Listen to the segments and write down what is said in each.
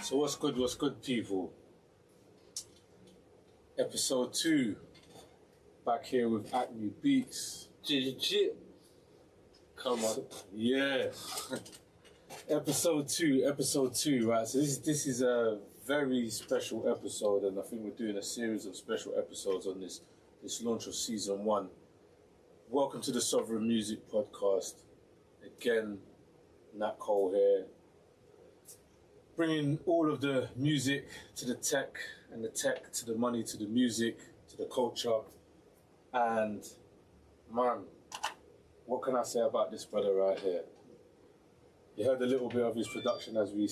So what's good people? Episode 2, back here with Akme Beats. Come on. Yeah. episode 2, right? So this is a very special episode, and I think we're doing a series of special episodes on this launch of season 1. Welcome to the Sovereign Music Podcast. Again, Nat Cole here, bringing all of the music to the tech, and the tech to the money, to the music, to the culture. And man, what can I say about this brother right here? You heard a little bit of his production as we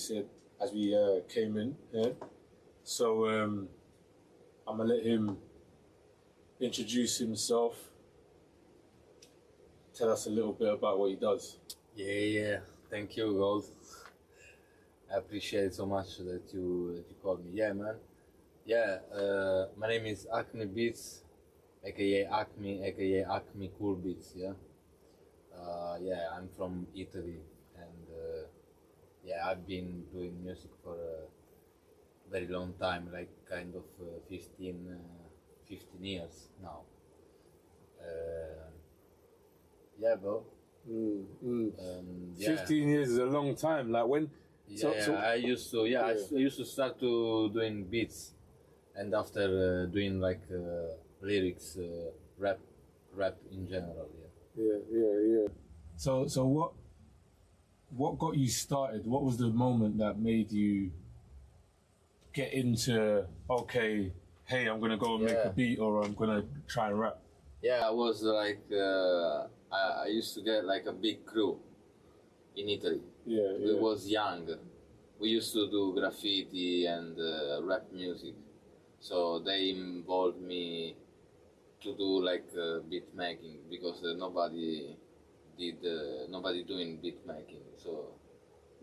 came in here. So I'm gonna let him introduce himself, tell us a little bit about what he does. Yeah. Thank you, Gold. I appreciate it so much that you called me. Yeah, man. Yeah, my name is Akme Beats, aka Akme, aka Akme Cool Beats. Yeah. I'm from Italy, and I've been doing music for a very long time, like kind of 15 years now. Bro. 15 years is a long time. Like when? I used to start to doing beats, and after doing like lyrics, rap in general. Yeah. So what got you started? What was the moment that made you get into, okay, hey, I'm gonna go and make a beat, or I'm gonna try and rap? Yeah, I was like, I used to get like a big crew in Italy. We was young. We used to do graffiti and rap music. So they involved me to do like beat making, because nobody doing beat making. So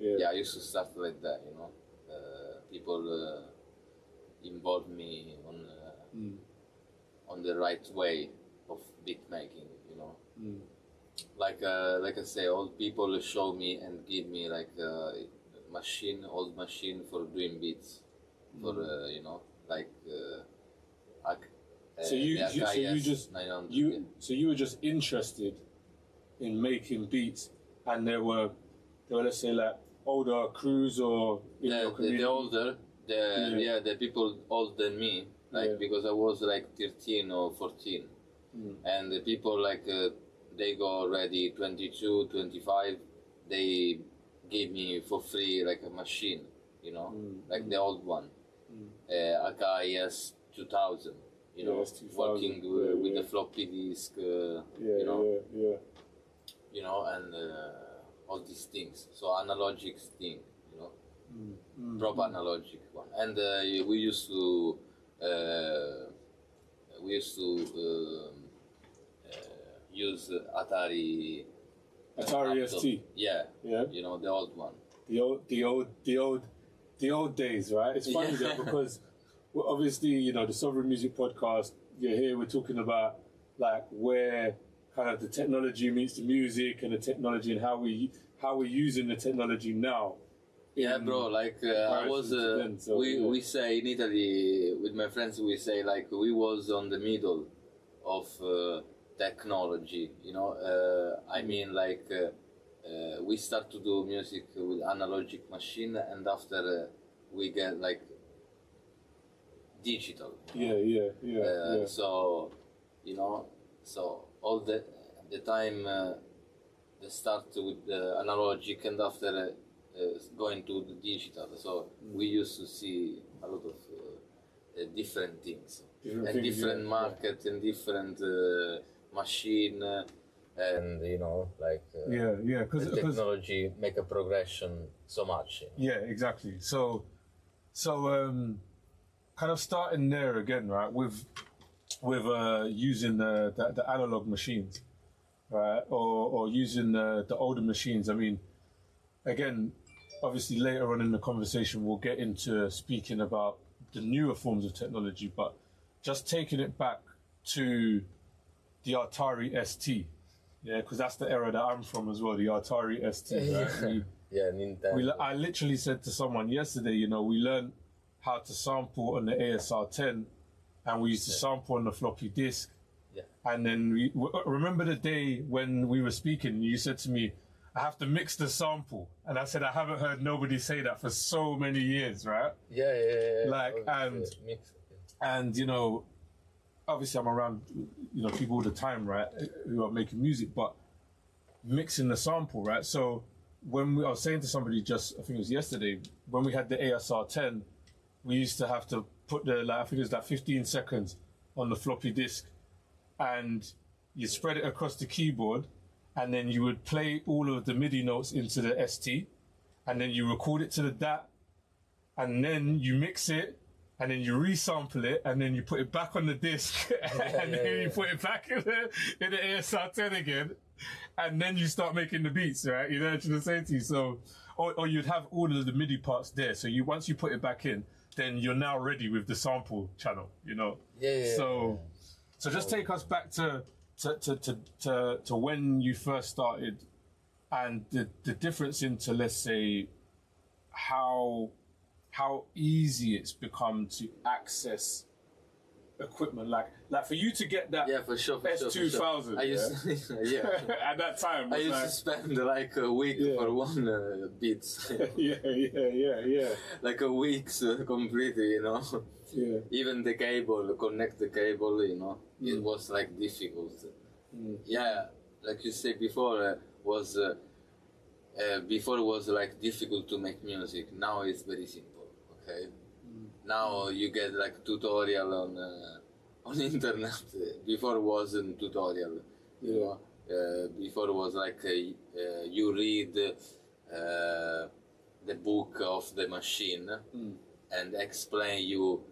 I used to start like that, you know. People involved me on the right way of beat making, you know. Like I say, old people show me and give me like old machine for doing beats, for So you were just interested in making beats, and there were let's say like older crews or the people older than me, because I was like 13 or 14, and the people like they go already 22, 25, they gave me for free like a machine, you know, like the old one, AKS 2000, you know, working with the floppy disk, you know, and all these things. So analogic thing, you know, proper analogic one. And we used to use Atari ST. Yeah, you know, the old one. The old days, right? It's funny though, because obviously, you know, the Sovereign Music Podcast, you're here, we're talking about like where kind of the technology meets the music, and the technology, and how we're using the technology now. Yeah, bro, like I was we say in Italy with my friends, we say like we was on the middle of technology, you know. I mean, like we start to do music with analogic machine, and after we get like digital. Yeah. So, you know, so all the time they start with the analogic, and after going to the digital. So we used to see a lot of different things, different market, and different machine, and you know, like because the technology make a progression so much. You know? Yeah, exactly. So kind of starting there again, right? With using the analog machines, right? Or using the older machines. I mean, again, obviously later on in the conversation we'll get into speaking about the newer forms of technology, but just taking it back to the Atari ST, because that's the era that I'm from as well, the Atari ST, right? Yeah, Nintendo. I literally said to someone yesterday, you know, we learned how to sample on the ASR10, and we used to sample on the floppy disk. Yeah. And then remember the day when we were speaking, you said to me, I have to mix the sample. And I said, I haven't heard nobody say that for so many years, right? Yeah. Like, and, you know, obviously I'm around, you know, people all the time, right, who are making music, but mixing the sample, right? So when I was saying to somebody just, I think it was yesterday, when we had the ASR10, we used to have to put the, like, I think it was like 15 seconds on the floppy disk, and you spread it across the keyboard, and then you would play all of the MIDI notes into the ST, and then you record it to the DAT, and then you mix it, and then you resample it, and then you put it back on the disc, and then you put it back in the ASR10 again, and then you start making the beats, right? You know what I'm trying to say to you? So, or you'd have all of the MIDI parts there. So once you put it back in, then you're now ready with the sample channel, you know? So just take us back to when you first started, and the difference into, let's say, how easy it's become to access equipment, like for you to get that for sure, S2000. I used to, at that time I used to spend like a week for one beats. Like a week completely, you know. Even the cable, connect the cable, you know, it was like difficult. Like you said before, was before it was like difficult to make music. Now it's very simple. Okay. Now you get like tutorial on internet. Before it wasn't tutorial. You know. Before it was like you read the book of the machine and explain you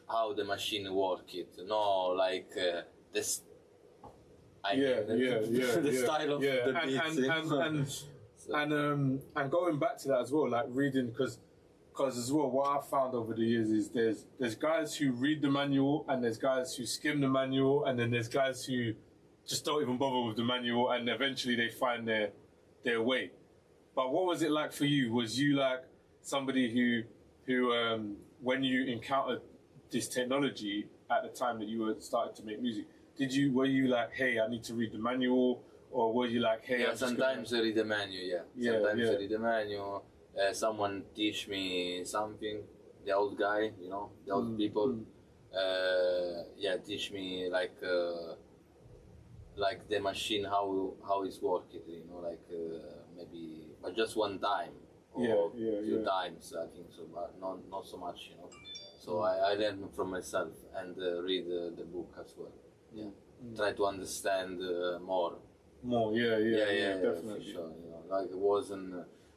how the machine work it. No, like this. The style of the beats. And going back to that as well, like reading, because as well, what I've found over the years is there's guys who read the manual, and there's guys who skim the manual, and then there's guys who just don't even bother with the manual, and eventually they find their way. But what was it like for you? Was you like somebody who when you encountered this technology at the time that you were starting to make music, were you like, hey, I need to read the manual? Or were you like, hey, sometimes I read the manual, Sometimes I read the manual. Someone teach me something, the old guy, you know, the old people. Teach me like the machine, how it's working, you know, like maybe, but just one time or few times, I think so, but not so much, you know. So I learn from myself and read the book as well. Try to understand more. Definitely. For sure. You know, like it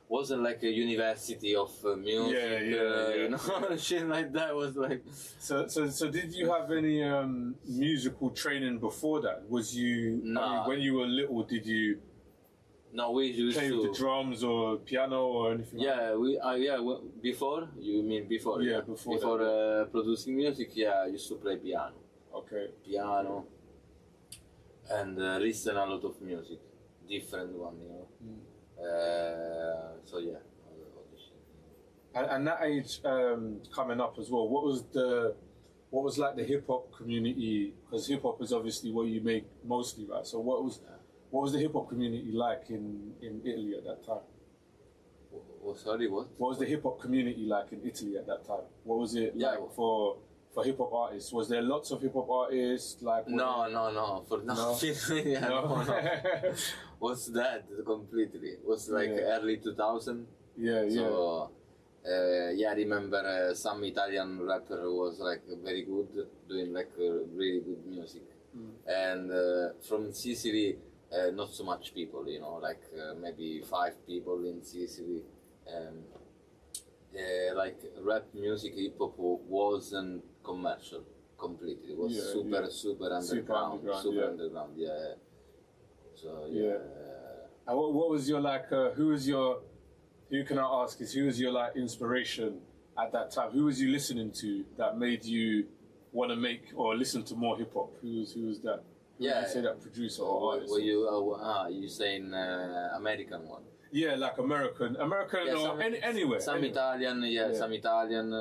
wasn't like a university of music, you know, shit like that. Was like. So did you have any musical training before that? Was you? No. I mean, when you were little, did you? No, we used play with the drums or piano or anything. Before, you mean before? Yeah, before producing music. Yeah, I used to play piano. Okay. Piano. And listen a lot of music, different one, you know. All the shit. And that age coming up as well, what was like the hip hop community? Because hip hop is obviously what you make mostly, right? So what was the hip hop community like in Italy at that time? Sorry, what? What was the hip hop community like in Italy at that time? What was it like for hip hop artists? Was there lots of hip hop artists? Like no, for nothing. No. Was that completely? Was like early 2000. So I remember some Italian rapper was like very good, doing like really good music, and from Sicily, not so much people, you know, like maybe 5 people in Sicily. Like rap music, hip hop wasn't commercial completely. It was super underground. So And what was your like? Who can I ask? Who was your like inspiration at that time? Who was you listening to that made you want to make or listen to more hip hop? Who was that? Who would you say that producer or artist? You saying American one? Yeah, like American Yeah, or anywhere. Some anywhere. Italian, some Italian,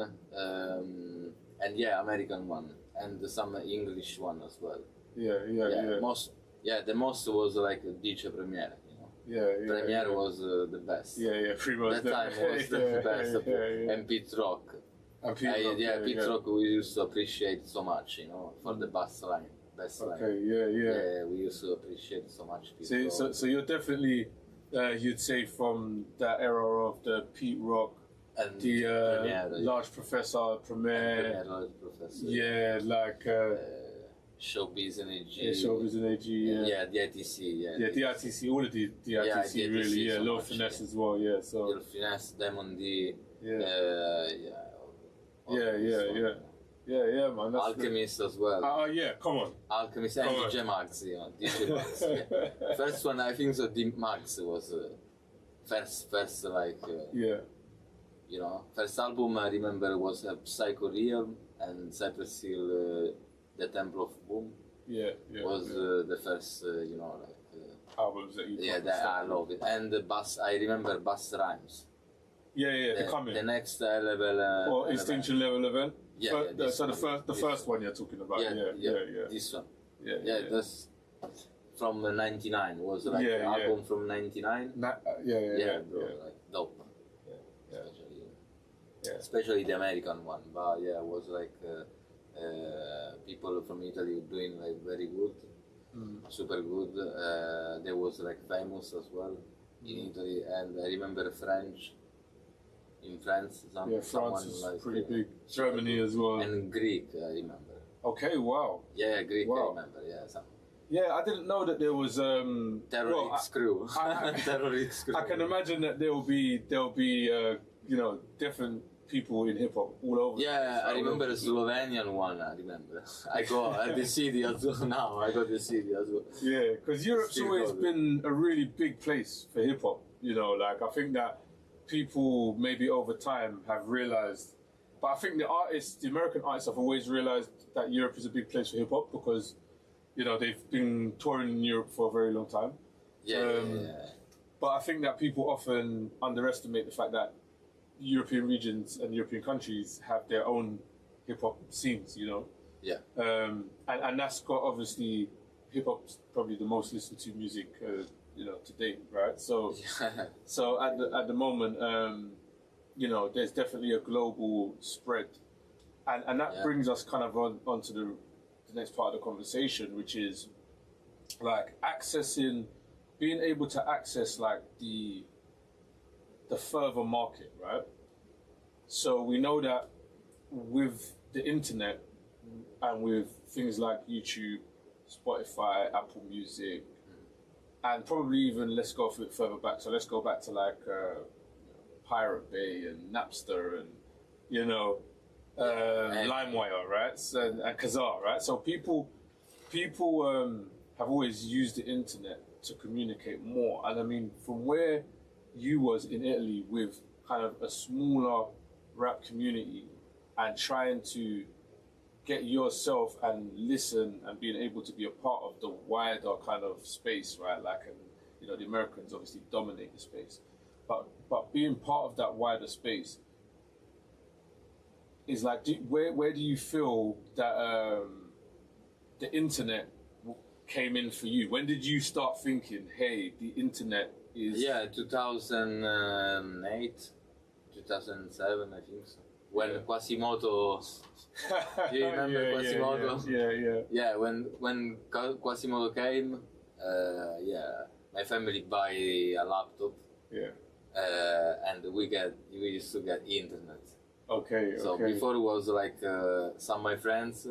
and yeah, American one, and some English one as well. Yeah. The most was like DJ Premiere, you know. Premiere was the best. Pretty much. That time was the best. And Pete Rock. Pete Rock we used to appreciate so much, you know, for the bass line. Yeah, we used to appreciate so much. So you're definitely, you'd say, from that era of the Pete Rock, and the Premiere, Large Professor, Premiere, Large Professor. Yeah, like Showbiz and AG. Showbiz and AG. Yeah, the ITC. The ITC, all of the ITC really. Yeah, Little Finesse as well. Yeah, so Little Finesse, Diamond D. Yeah, man. That's Alchemist as well. Yeah, come on. Alchemist and DJ Max, you know. DJ Max. First one, I think so. D Max was first like. You know, first album I remember was Psycho Real and Cypress Hill, The Temple of Boom. Was the first, you know, like albums that you. I love it. And the bass, I remember Bass Rhymes. The next level. Or Extinction Level event. So the first one you're talking about. This one. That's from '99. Was like an album from '99. Bro, like dope. Especially the American one, but it was like people from Italy doing like very good, super good. They was like famous as well in Italy, and I remember French. In France, France is like, pretty big. Germany as well, and Greek, I remember. Okay, wow. Yeah, Greek, I remember. Yeah, I didn't know that there was terrorist crew. Terrorist crew. I can imagine that there'll be you know, different people in hip hop all over. Yeah, I remember the Slovenian one. I remember. I got the CD as well now. I got the CD as well. Yeah, because Europe's always been a really big place for hip hop. You know, like I think that people maybe over time have realized, but I think the American artists have always realized that Europe is a big place for hip hop because, you know, they've been touring in Europe for a very long time. But I think that people often underestimate the fact that European regions and European countries have their own hip hop scenes, you know. And that's got obviously hip hop's probably the most listened to music, you know, to date, right? So, so at the moment, you know, there's definitely a global spread, and that brings us kind of onto the next part of the conversation, which is like being able to access like the further market, right? So we know that with the internet and with things like YouTube, Spotify, Apple Music, and probably even let's go a bit further back. So let's go back to like Pirate Bay and Napster and, you know, LimeWire, right? So, and Kazaa, right? So people have always used the internet to communicate more. And I mean, from where you was in Italy with kind of a smaller rap community and trying to get yourself and listen and being able to be a part of the wider kind of space, right? Like, and you know, the Americans obviously dominate the space, but being part of that wider space is like, where do you feel that the internet came in for you? When did you start thinking, hey, the internet is... 2008, 2007, I think so. When Quasimodo... Do you remember Quasimodo? Yeah, when Quasimodo came, my family buy a laptop. And we used to get internet. So before it was like some of my friends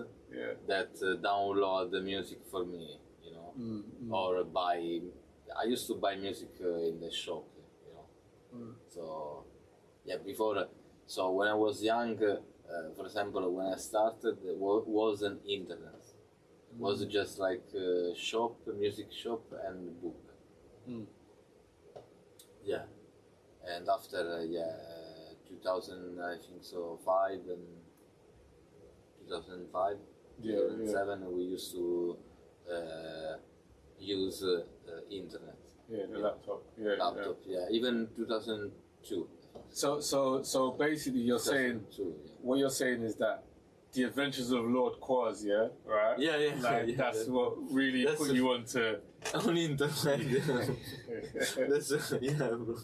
that download the music for me, you know, or buy. I used to buy music in the shop, you know. So before. So when I was young, for example, when I started, there wasn't internet. It was just like shop, music shop, and book. And after 2000, I think so, 2005, 2007, we used to use internet. Yeah, the laptop. Yeah, laptop. Yeah, even 2002. So basically, you're saying what you're saying is that the Adventures of Lord Quaz, yeah, right? Yeah. Like that's what really put you onto on internet. That's bro.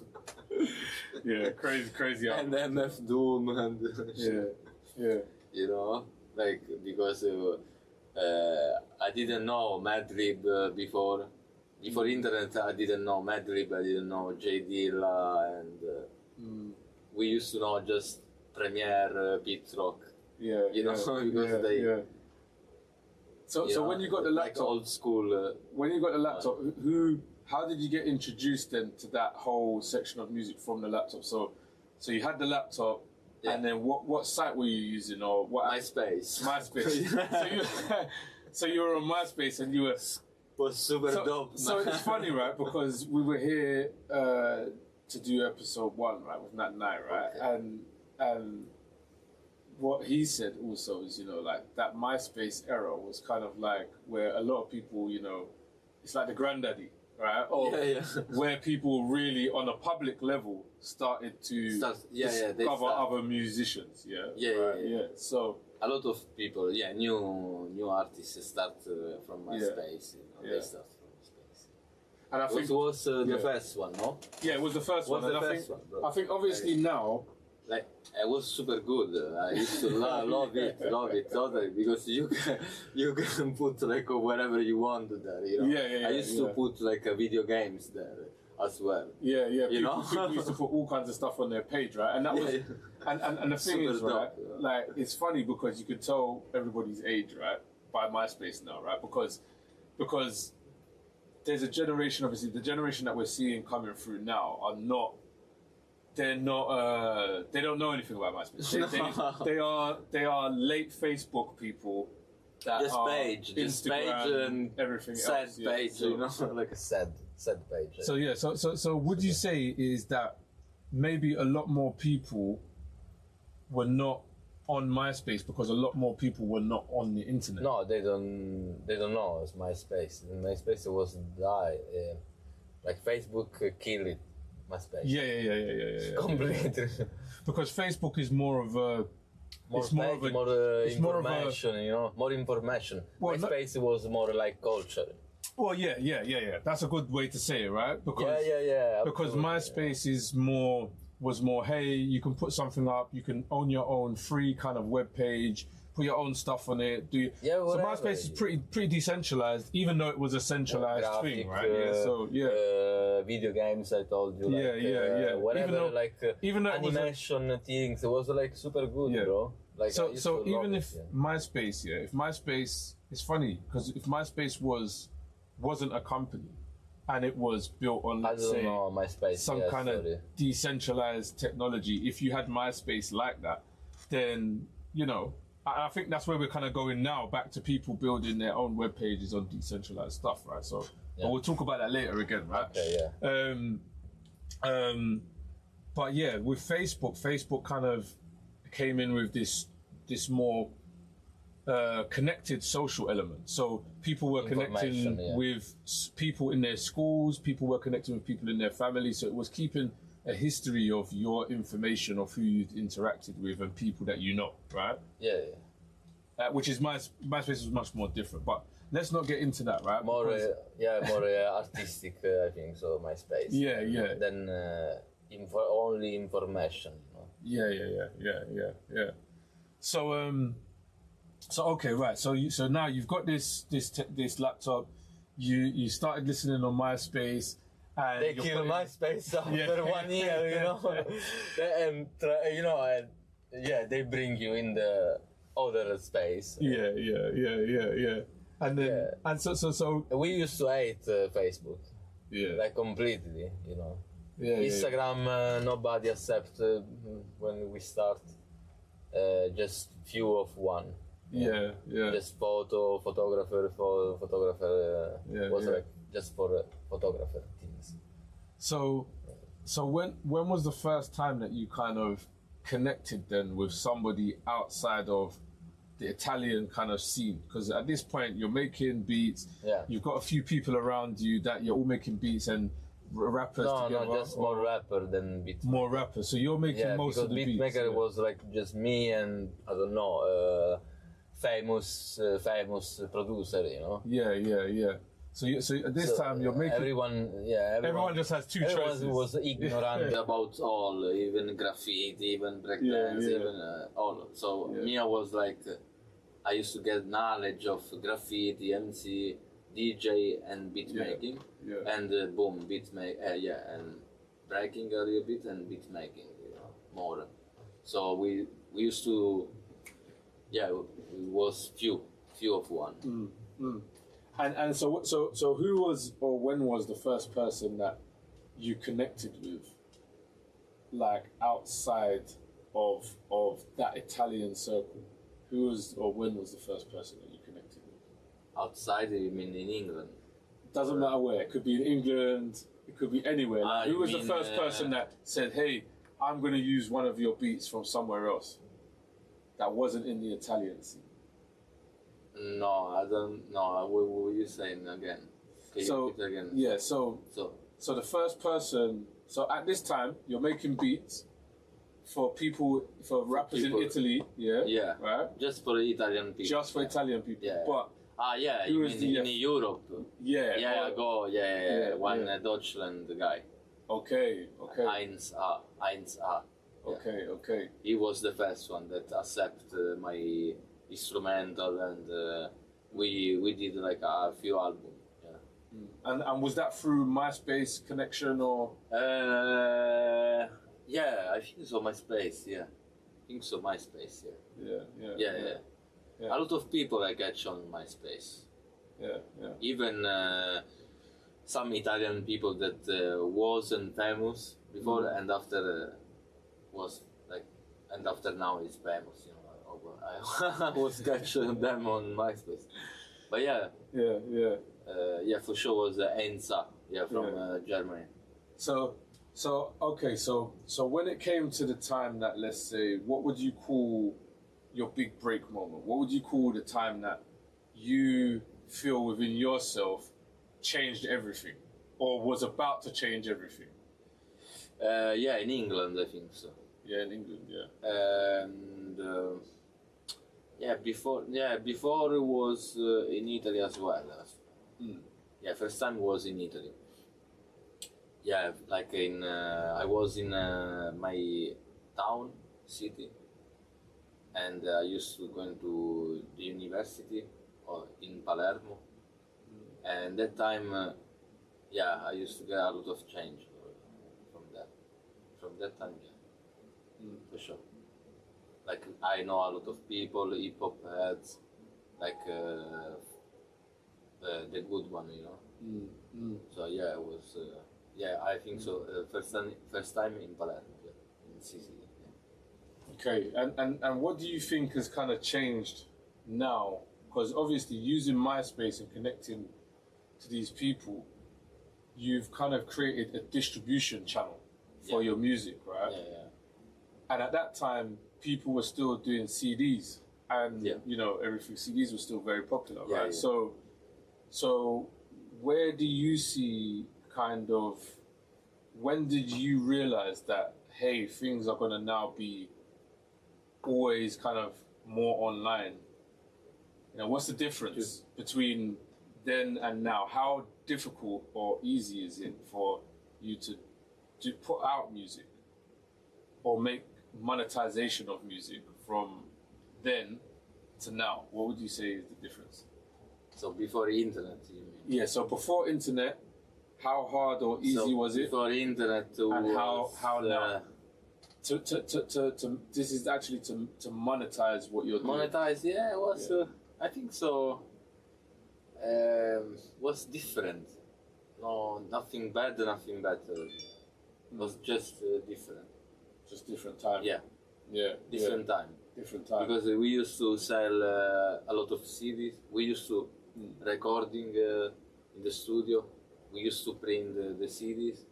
Yeah, crazy. And MF Doom and yeah. You know, like because I didn't know Madlib before internet. I didn't know Madlib. I didn't know J Dilla, and we used to know just Premiere, Beat Rock. Yeah, you know, because they. Yeah. So when you got the laptop, like old school. When you got the laptop, how did you get introduced then to that whole section of music from the laptop? So you had the laptop, and then what site were you using, or what? MySpace. So you were on MySpace, and you were was super dope. So it's funny, right? Because we were here to do episode 1, right, with Nat Knight, right, and what he said also is, you know, like that MySpace era was kind of like where a lot of people, you know, it's like the granddaddy, right? Or where people really on a public level started to discover other musicians, yeah. So a lot of people, new artists start from MySpace. You know, they start from MySpace. And I think it was the first one, no? Yeah, it was the first one. And I think obviously now. Like, it was super good. I used to love it totally, because you can put like whatever you want there. You know? I used to put like video games there as well. Yeah. People used to put all kinds of stuff on their page, right? And that was and the thing is, right? Like, it's funny because you could tell everybody's age, right, by MySpace now, right? Because there's a generation, obviously, the generation that we're seeing coming through now are not. They're not. They don't know anything about MySpace. They are late Facebook people. That just are page, Instagram, and everything sad else. Page, you know, like a sad page. So would you say is that maybe a lot more people were not on MySpace because a lot more people were not on the internet? No, they don't know it's MySpace. MySpace was die. Like Facebook killed it. MySpace. Yeah. Completely. Because Facebook is more of a more information, you know, more information. Well, MySpace was more like culture. Well, yeah. That's a good way to say it, right? Because because MySpace was more. Hey, you can put something up. You can own your own free kind of web page. Put your own stuff on it. So MySpace is pretty decentralized, even though it was a centralized thing, right? Video games, I told you. Whatever, even though animation things, it was like super good, bro. Like so even if MySpace, if MySpace, it's funny because if MySpace wasn't a company and it was built on, let's say, MySpace, some kind of decentralized technology, if you had MySpace like that, then you know. I think that's where we're kind of going now, back to people building their own web pages on decentralized stuff, right? So, but we'll talk about that later again, right? Okay, but yeah, with Facebook kind of came in with this more connected social element. So people were connecting with people in their schools, people were connecting with people in their families. So it was keeping a history of your information of who you'd interacted with and people that you know, right? Which is MySpace was much more different, but let's not get into that, right? More artistic, I think so. MySpace. Than only information. You know? Yeah. So okay, right. So now you've got this laptop. You started listening on MySpace. And they killed MySpace after 1 year, you know, and they bring you in the other space. Yeah. And then and so we used to hate Facebook, like completely, you know. Instagram, nobody accept when we start. Just few of one. Just photographer was like just for photographer things. So when was the first time that you kind of connected then with somebody outside of the Italian kind of scene? Because at this point you're making beats, you've got a few people around you that you're all making beats, and rappers together? No, just more rapper than beatmaker. More rappers. So you're making most of the beats. Because beatmaker was like just me and I don't know, famous producer, you know. Yeah. So at this time you're making everyone just has two choices. Everyone was ignorant about all, even graffiti, even breakdance, even all. So me, I was like, I used to get knowledge of graffiti, MC, DJ, and beat making, and boom, and breaking a little bit and beat making, you know, more. So we used to, it was few of one. And so who was or when was the first person that you connected with, like outside of that Italian circle? Who was or when was the first person that you connected with? Outside, you mean in England? Doesn't matter where. It could be in England. It could be anywhere. Like, who was the first person that said, "Hey, I'm going to use one of your beats from somewhere else," that wasn't in the Italian scene? No, I don't know. What were you saying again? Can you repeat again? Yeah, so the first person, so at this time, you're making beats for rappers in Italy, right? Just for Italian people. Just for Italian people, but... you mean in Europe? One Deutschland guy. Okay. Heinz A. Okay. He was the first one that accepted my instrumental, and we did like a few albums. And was that through MySpace connection or? I think so. MySpace, Yeah. A lot of people I catch on MySpace. Yeah. Even some Italian people that wasn't famous before and after after now is famous. You know, I was catching them on MySpace. But for sure was Enza, from Germany. So when it came to the time that, let's say, what would you call your big break moment? What would you call the time that you feel within yourself changed everything, or was about to change everything? In England, I think so. Yeah, in England, And before it was in Italy as well. First time was in Italy. Like I was in my town, city, and I used to go to the university in Palermo. And that time, I used to get a lot of change from that time, for sure. Like I know a lot of people, hip hop heads, like the good one, you know. So it was. I think so. First time in Palermo, in Sicily. Okay, and what do you think has kind of changed now? Because obviously using MySpace and connecting to these people, you've kind of created a distribution channel for your music, right? And at that time, people were still doing CDs, and you know, everything CDs were still very popular, right? So where do you see kind of, when did you realize that, hey, things are gonna now be always kind of more online? You know, what's the difference between then and now? How difficult or easy is it for you to put out music or make monetization of music from then to now? What would you say is the difference? So before internet, you mean? Yeah, so before internet, how hard or easy was it? Before internet, and how now? To this is actually to monetize what you're doing. Monetize, it was. I think so. Was different. No, nothing bad, nothing better. It was just different. Just different time. Different time. Different time. Because we used to sell a lot of CDs. We used to recording in the studio. We used to print the CDs,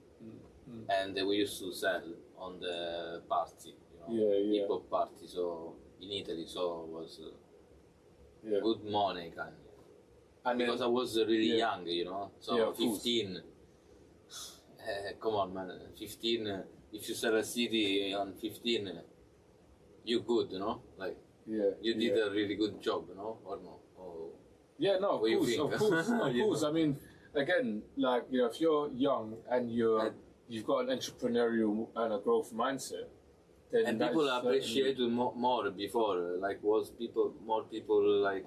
and we used to sell on the party, you know, hip hop party. So in Italy, so it was good money kind of. And because I was really young, you know, so 15, Come on, man. 15. If you sell a CD on 15, you good, no? Like you did a really good job, no? Or no? Or yeah, no, of course. I mean, again, like if you're young and you've got an entrepreneurial and a growth mindset, then and people appreciate more before. Like more people like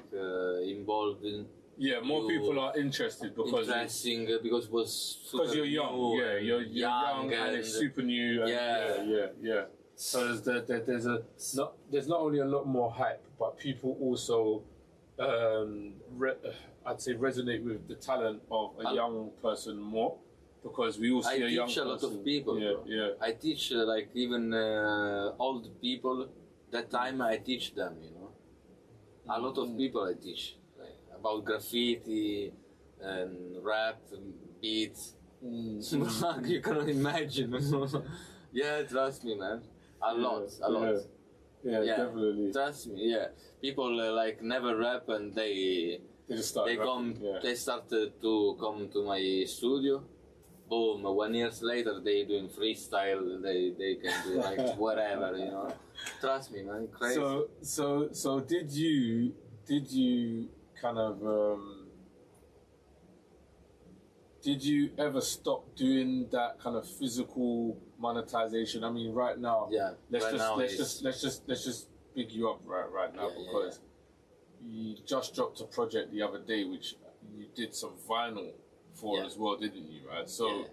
involved in. Yeah, more people are interested because because it was because you're young. Yeah, you're young and it's super new. Yeah. So there's not only a lot more hype, but people also I'd say resonate with the talent of a young person more, because we all see a young person. I teach a lot of people. Yeah. I teach like even old people. That time I teach them. A lot of people I teach. About graffiti and rap and beats. You cannot imagine. Yeah, trust me, man. A lot. Yeah, definitely. Trust me. Yeah, people like never rap and they just start rapping, they started to come to my studio. Boom! 1 year later, they doing freestyle. They can do like whatever, Trust me, man. Crazy. So did you kind of did you ever stop doing that kind of physical monetization? I mean, right now, let's just big you up right now, because you just dropped a project the other day, which you did some vinyl for as well, didn't you? Right. So,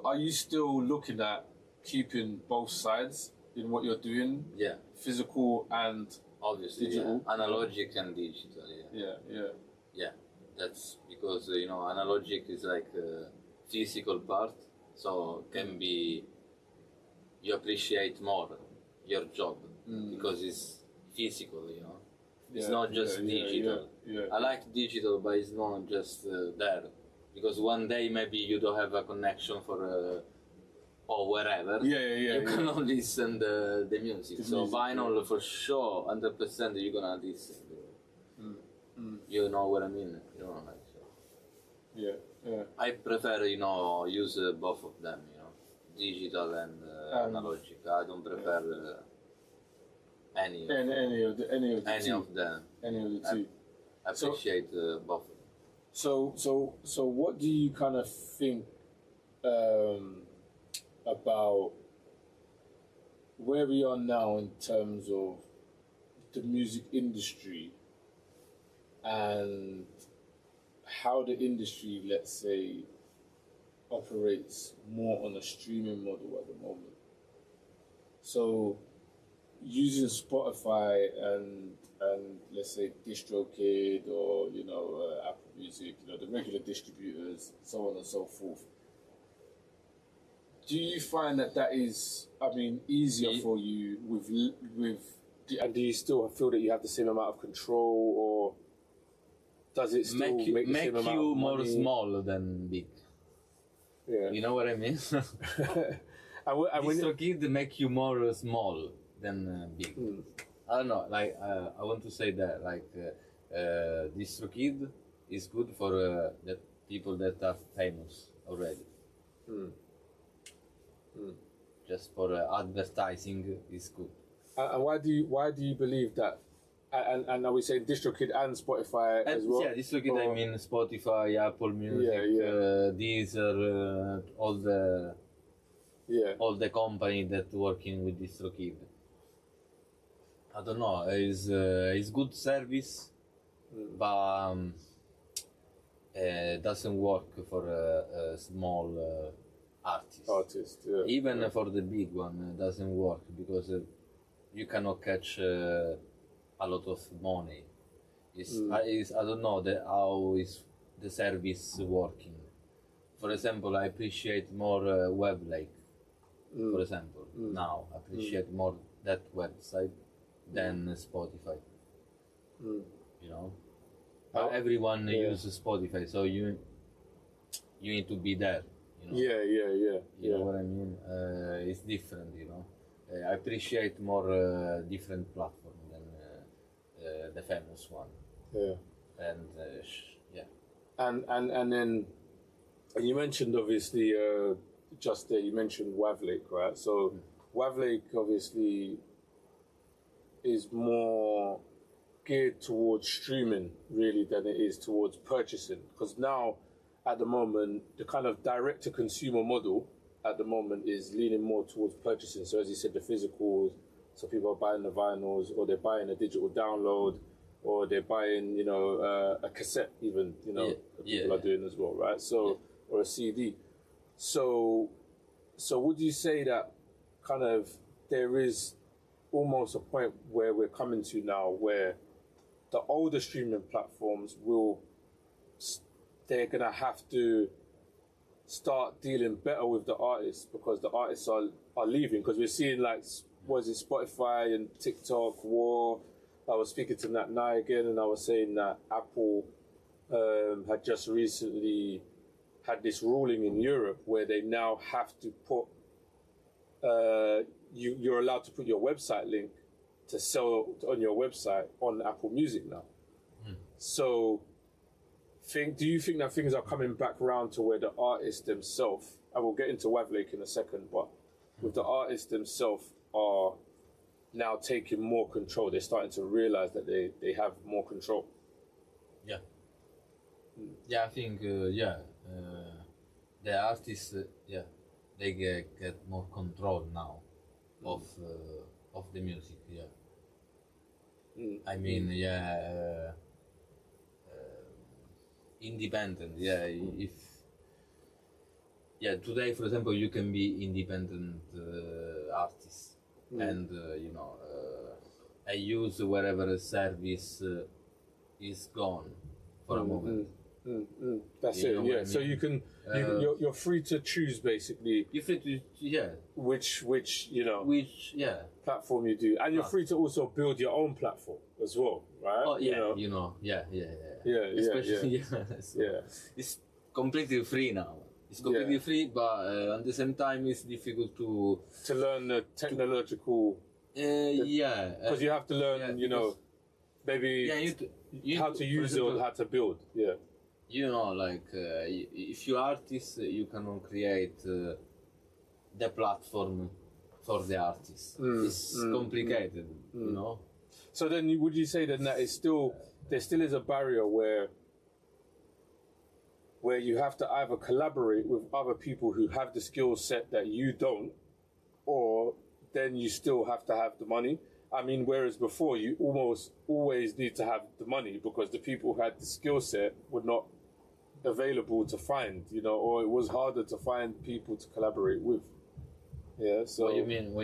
are you still looking at keeping both sides in what you're doing? Yeah. Physical and obviously digital, analogic and digital. Yeah. That's because analogic is like a physical part, so can be you appreciate more your job because it's physical. It's not just digital. I like digital, but it's not just there, because one day maybe you don't have a connection for or wherever. You cannot listen the music. So vinyl for sure, 100% you're gonna listen. You know what I mean? I prefer use both of them. Digital and analogic. I don't prefer any of them. Any of the two. I appreciate both. So what do you kind of think about where we are now in terms of the music industry and how the industry, let's say, operates more on a streaming model at the moment? So using Spotify and let's say DistroKid or Apple Music, the regular distributors, so on and so forth. Do you find that is, easier for you with and do you still feel that you have the same amount of control, or does it still make you more small than big? Yeah. You know what I mean? DistroKid make you more small than big. I don't know. Like I want to say that DistroKid is good for the people that are famous already. Just for advertising is good. And why do you believe that? And are we saying DistroKid and Spotify as well? Yeah, DistroKid. I mean Spotify, Apple Music, Deezer, all the company that working with DistroKid. I don't know. It's good service, but doesn't work for a small artist. Even for the big one, it doesn't work because you cannot catch a lot of money. I don't know how is the service working. For example, I appreciate more Wavlake. For example, now I appreciate more that website than Spotify. Everyone uses Spotify, so you need to be there. You know what I mean? It's different, I appreciate more different platform than the famous one. And then And you mentioned obviously just there. You mentioned Wavlake, right? So Wavlake obviously is more geared towards streaming really than it is towards purchasing, because now at the moment the kind of direct to consumer model at the moment is leaning more towards purchasing. So as you said, the physicals, so people are buying the vinyls, or they're buying a digital download, or they're buying, you know, a cassette even, you know, people are doing as well, right? So or a CD. So would you say that kind of there is almost a point where we're coming to now where the older streaming platforms they're gonna have to start dealing better with the artists, because the artists are leaving? Because we're seeing like, what is it, Spotify and TikTok war. I was speaking to Nat Nye again, and I was saying that Apple had just recently had this ruling in Europe where they now have to put you're allowed to put your website link to sell on your website on Apple Music now. So do you think that things are coming back around to where the artists themselves, and we'll get into Wavlake in a second, but with the artists themselves are now taking more control? They're starting to realize that they have more control. Yeah, I think the artists they get more control now of the music. I mean, independent. If today, for example, you can be independent artist, and you know, I use wherever service is gone for a moment. That's You it. know what I So mean? you can you're free to choose basically You're free to which you know which platform you do, and you're free to also build your own platform as well, right? Oh yeah, especially it's completely free now. It's completely free, but at the same time it's difficult to learn the technological. Because you have to learn, you know, maybe how to use it or how to build. You know, like if you're artist, you cannot create the platform for the artist. It's complicated, you know. So then, would you say then that there still is a barrier where you have to either collaborate with other people who have the skill set that you don't, or then you still have to have the money? I mean, whereas before you almost always need to have the money because the people who had the skill set were not available to find, you know, or it was harder to find people to collaborate with. So what do you mean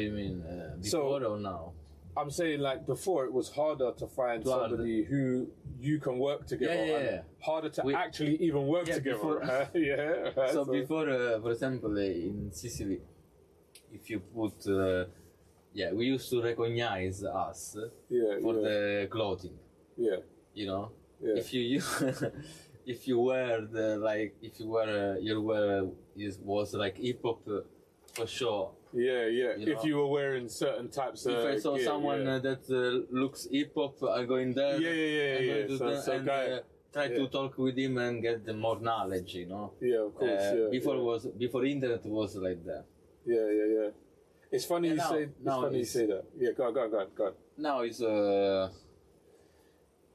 before or now? I'm saying, like, before it was harder to find somebody who you can work together. Harder to actually even work together. So before, for example, in Sicily, if you put, we used to recognize us for the clothing. You know, if you if you wear your wear was like hip hop for sure. You know? If you were wearing certain types of if I saw someone that looks hip hop, I'm going there. Try to talk with him and get more knowledge, you know. Of course. Before internet was like that. It's funny you say. It's funny you say that. Go on.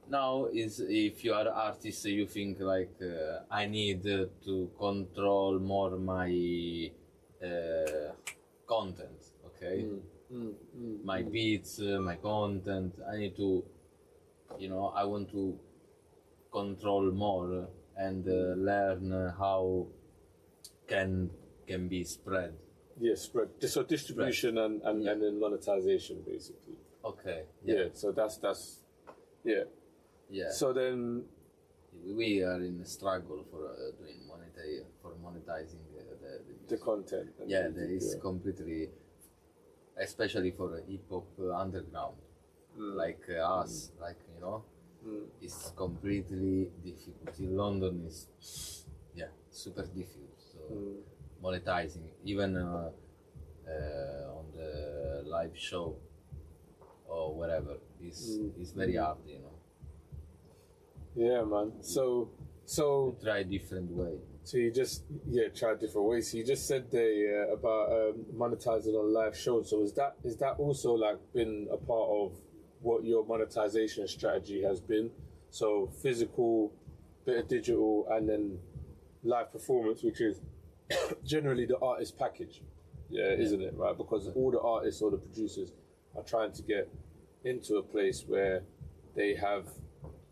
Now is if you are an artist, you think like I need to control more my content, okay? My beats, my content. I need to, you know, I want to control more and learn how can be spread. Spread. So distribution and then monetization, basically. Okay. So that's. So then we are in a struggle for monetizing the content. There is completely, especially for hip hop underground, like us, like, you know, it's completely difficult. In London is super difficult. So monetizing, even on the live show or whatever, is very hard, you know. Yeah, man. So So try different way. So you just try different ways. So you just said there about monetizing on live shows. So is that also like been a part of what your monetization strategy has been? So physical, bit of digital, and then live performance, which is generally the artist package. Isn't it, right? Because all the artists or the producers are trying to get into a place where they have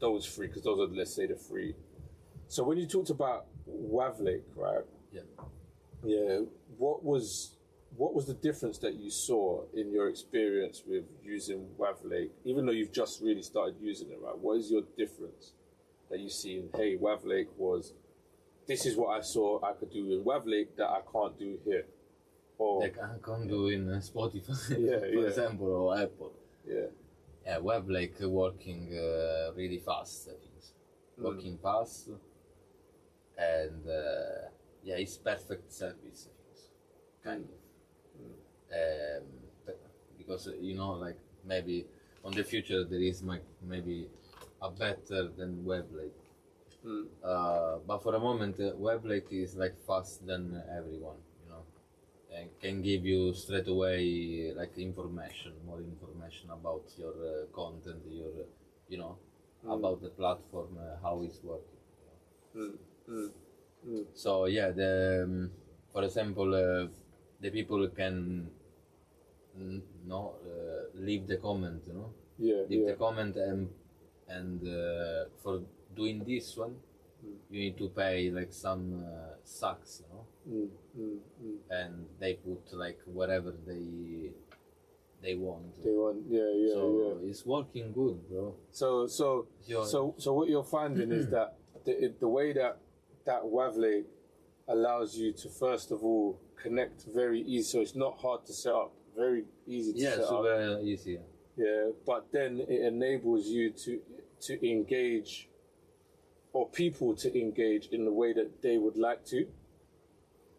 those free, because those are, let's say, the free. So when you talked about Wavlake, right? Yeah. What was the difference that you saw in your experience with using Wavlake? Even though you've just really started using it, right? What is your difference that you see in, hey, Wavlake was, this is what I saw I could do in Wavlake that I can't do here? Or like I can't do in Spotify, for example, or Apple. Yeah, Wavlake working really fast, I think. Working fast, and it's perfect service, I think. Kind of. Because like maybe on the future there is maybe a better than Wavlake. But for the moment, Wavlake is like fast than everyone. And can give you straight away like more information about your content, your about the platform, how it's working. So for example, the people can leave the comment, leave the comment, and for doing this one, you need to pay like some sucks, and they put like whatever they want. So it's working good, bro. So what you're finding is that the way that Wavlake allows you to first of all connect very easy, so it's not hard to set up, very easy to set up. Yeah, super easy. Yeah, but then it enables you to engage, or people to engage in the way that they would like to.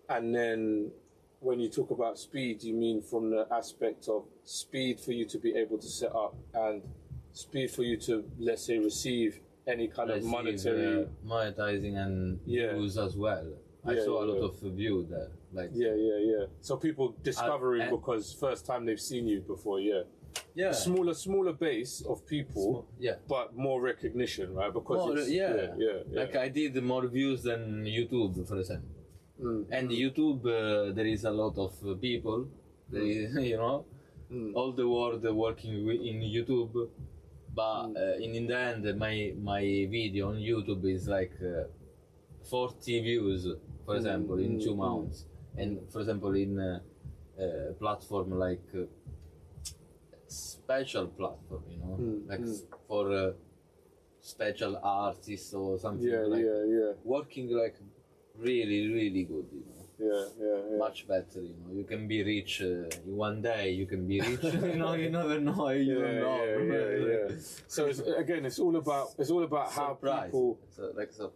And then when you talk about speed, you mean from the aspect of speed for you to be able to set up and speed for you to, let's say, receive any kind of monetary... monetizing and views as well. I saw a lot of views there. Like So people discovering because first time they've seen you before, smaller base of people, but more recognition, right? Because like I did more views than YouTube, for example. And YouTube, there is a lot of people. There is, all the world working in YouTube. But in the end, my video on YouTube is like 40 views, for example, in 2 months. And for example, in a platform like special platform, like for special artists or something working like really good, much better, you can be rich in one day, you can be rich, you never know, you don't know. So it's all about how people,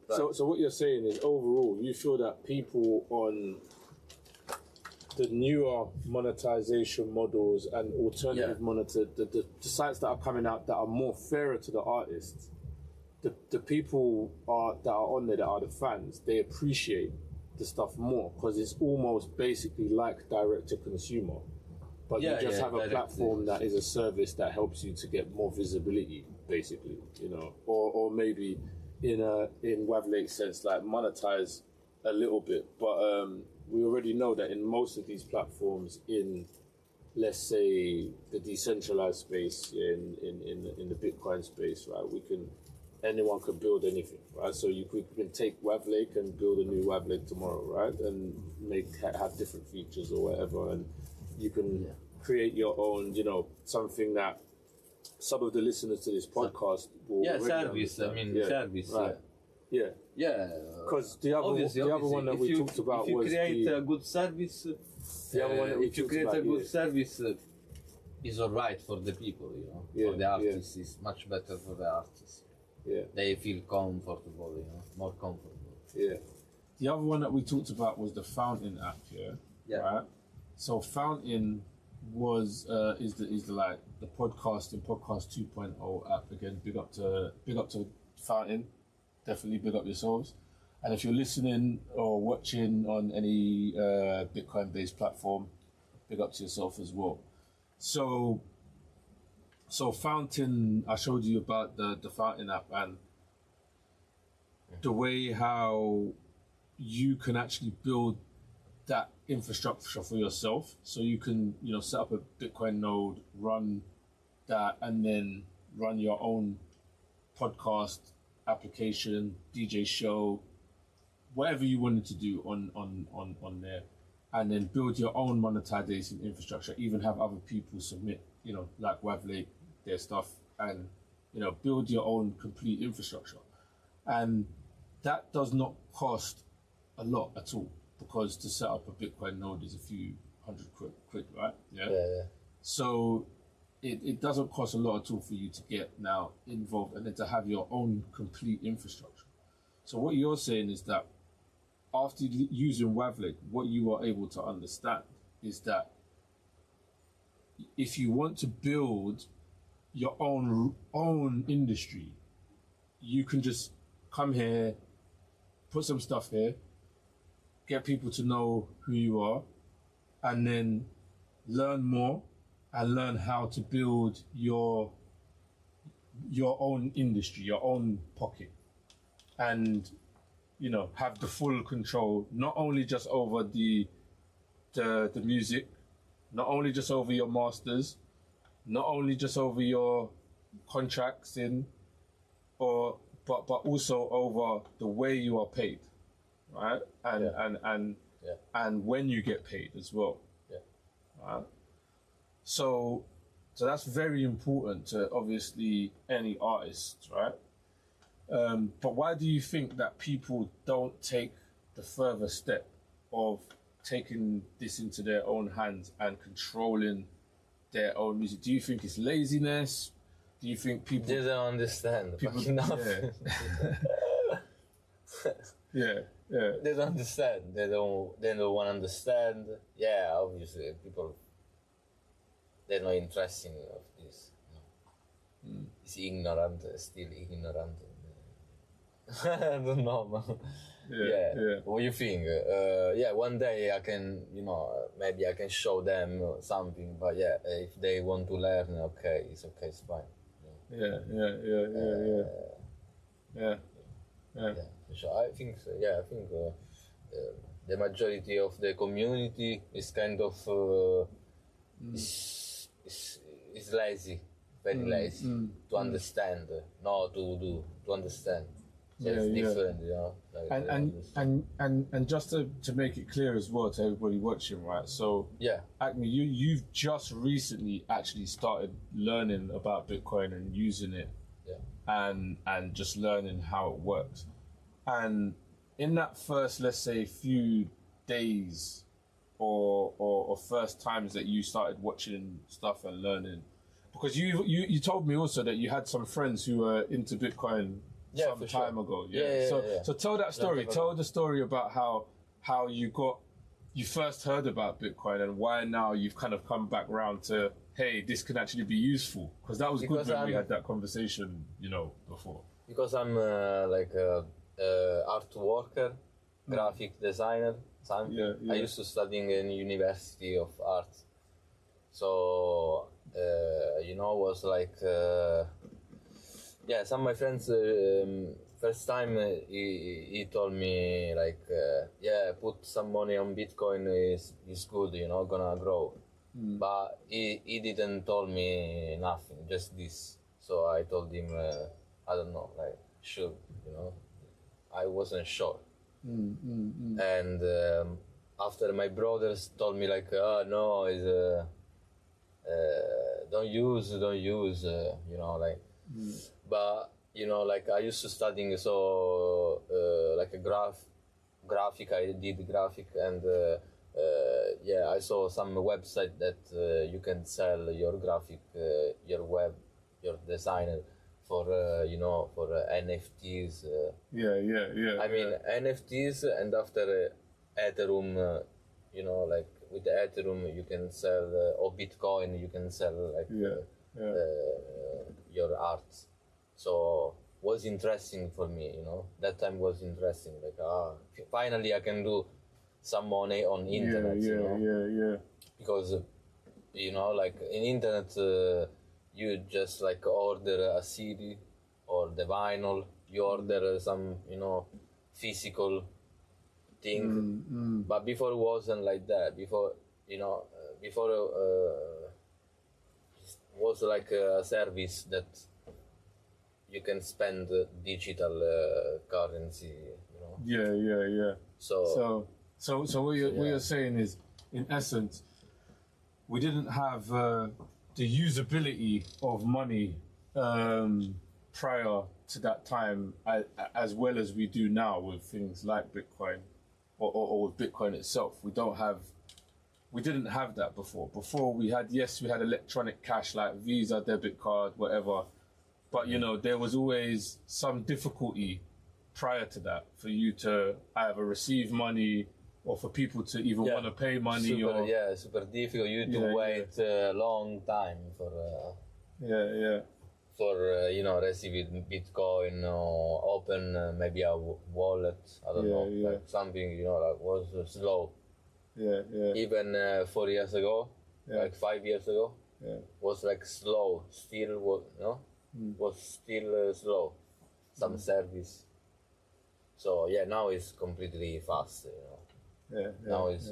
so what you're saying is overall you feel that people on the newer monetization models and alternative the sites that are coming out that are more fairer to the artists, the people that are on there that are the fans, they appreciate the stuff more because it's almost basically like direct to consumer, but you just have a platform that is a service that helps you to get more visibility, basically, or maybe in Wavlake's sense, like monetize a little bit, but we already know that in most of these platforms, in let's say the decentralized space, in the Bitcoin space, right, anyone can build anything, right? So you can take Wavlake and build a new Wavlake tomorrow, right? And have different features or whatever, and you can create your own, something that some of the listeners to this podcast will service. Service. Right. Because the other one that we talked about was if you create a good service. The other one that if you create a good service, is alright for the people, for the artists, it's much better for the artists. They feel comfortable, more comfortable. The other one that we talked about was the Fountain app, right? So Fountain was is the podcast 2.0 app again. Big up to Fountain. definitely big up yourselves. And if you're listening or watching on any Bitcoin-based platform, big up to yourself as well. So Fountain, I showed you about the Fountain app and the way how you can actually build that infrastructure for yourself. So you can, set up a Bitcoin node, run that, and then run your own podcast application, DJ show, whatever you wanted to do on there, and then build your own monetization infrastructure. Even have other people submit, like Wavlake, their stuff, and build your own complete infrastructure. And that does not cost a lot at all, because to set up a Bitcoin node is a few hundred quid, right? Yeah. So it doesn't cost a lot at all for you to get now involved and then to have your own complete infrastructure. So what you're saying is that after using Wavlake, what you are able to understand is that if you want to build your own industry, you can just come here, put some stuff here, get people to know who you are, and then learn more and learn how to build your own industry, your own pocket, and have the full control, not only just over the music, not only just over your masters, not only just over your contracts but also over the way you are paid, right? And when you get paid as well. Right? So that's very important to obviously any artist, right? But why do you think that people don't take the further step of taking this into their own hands and controlling their own music? Do you think it's laziness? Do you think people... They don't understand. Enough. Yeah. They don't understand. They don't want to understand. Yeah, obviously, people, they're not interested in this. It's ignorant, still ignorant. I don't know, man. Yeah. What do you think? One day I can, maybe I can show them something. But if they want to learn, okay, it's fine. So I think so. I think the majority of the community is kind of is lazy, very lazy to understand, not to do, to understand. So it's different, And just to make it clear as well to everybody watching, right? So Akme, you've just recently actually started learning about Bitcoin and using it, and just learning how it works. And in that first, let's say, few days or first times that you started watching stuff and learning, because you told me also that you had some friends who were into Bitcoin some time ago. So tell that story. Tell the story about how you first heard about Bitcoin and why now you've kind of come back round to, hey, this can actually be useful. Because that was good when we had that conversation, before. Because I'm like a art worker, graphic designer. I used to study in University of Art. So, was like... some of my friends, first time he told me like, put some money on Bitcoin is good, gonna grow. But he didn't tell me nothing, just this. So I told him, I don't know, like, sure, I wasn't sure. And after my brothers told me like, no, it's don't use, like. But like I used to studying, so like a graphic. I did graphic, and I saw some website that you can sell your graphic, your designer for for NFTs. I mean NFTs, and after Ethereum, like with the Ethereum you can sell, or Bitcoin you can sell like your art. So was interesting for me, you know. That time was interesting. Like, finally I can do some money on internet, you know. Because, you know, like in internet, you just like order a CD or the vinyl. You order some, you know, physical thing. But before it wasn't like that. Before, you know, was like a service that you can spend digital currency, you know. Yeah. So what you're saying is, in essence, we didn't have the usability of money prior to that time as well as we do now with things like Bitcoin or with Bitcoin itself. We didn't have that before. Before we had electronic cash like Visa, debit card, whatever. But, you know, there was always some difficulty prior to that for you to either receive money or for people to even want to pay money. Super difficult. You had to wait a long time for you know, receiving Bitcoin or open maybe a wallet. I don't know, like something, you know, like was slow. Even 4 years ago, like 5 years ago, was like slow. Still was, no, was still slow. Some service. So now it's completely fast, you know. Now it's, I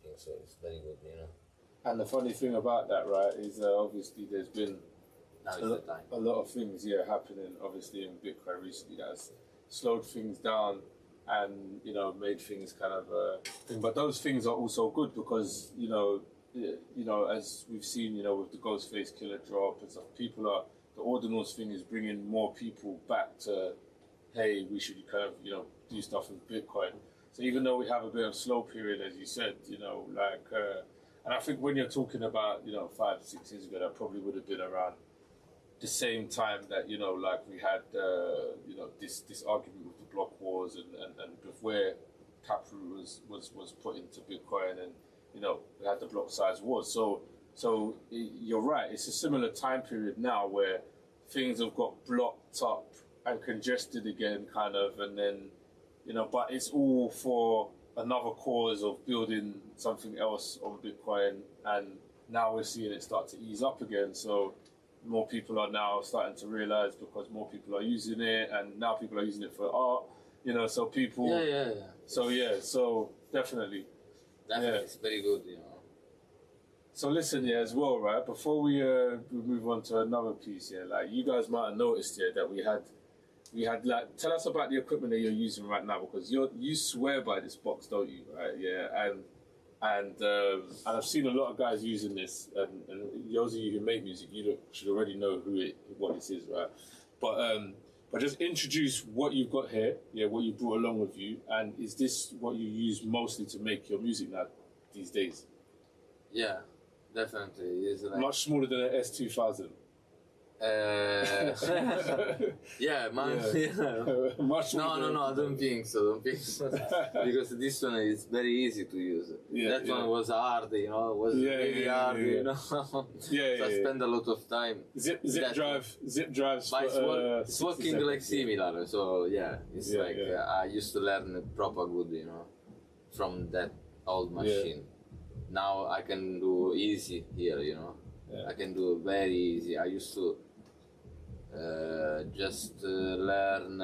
think so. It's very good, you know. And the funny thing about that, right, is obviously there's been a lot of things, happening. Obviously in Bitcoin recently that's slowed things down. And, you know, made things kind of thing. But those things are also good because, you know, as we've seen, you know, with the Ghostface Killer drop and stuff, the Ordinals thing is bringing more people back to, hey, we should kind of, you know, do stuff with Bitcoin. So even though we have a bit of slow period, as you said, you know, like, and I think when you're talking about, you know, 5 to 6 years ago, that probably would have been around the same time that, you know, like we had, you know, this argument with the block wars and where Taproot was put into Bitcoin, and, you know, we had the block size wars. So you're right, it's a similar time period now where things have got blocked up and congested again, kind of, and then, you know, but it's all for another cause of building something else on Bitcoin, and now we're seeing it start to ease up again. So more people are now starting to realize because more people are using it, and now people are using it for art, you know, so people... So definitely. It's very good, you know. So listen, as well, right, before we move on to another piece, like, you guys might have noticed, that we had, like, tell us about the equipment that you're using right now, because you swear by this box, don't you, right? And I've seen a lot of guys using this, and those of you who make music, you should already know what this is, right? But just introduce what you've got here, what you brought along with you, and is this what you use mostly to make your music now these days? Yeah, definitely. It's like much smaller than an S2000. Much no, I don't think so. Because this one is very easy to use. That one was hard, you know, really hard, you know. So I spent a lot of time. Zip drives. But it's working like similar, so it's like I used to learn proper good, you know, from that old machine. Now I can do easy here, you know. I can do very easy. I used to just learn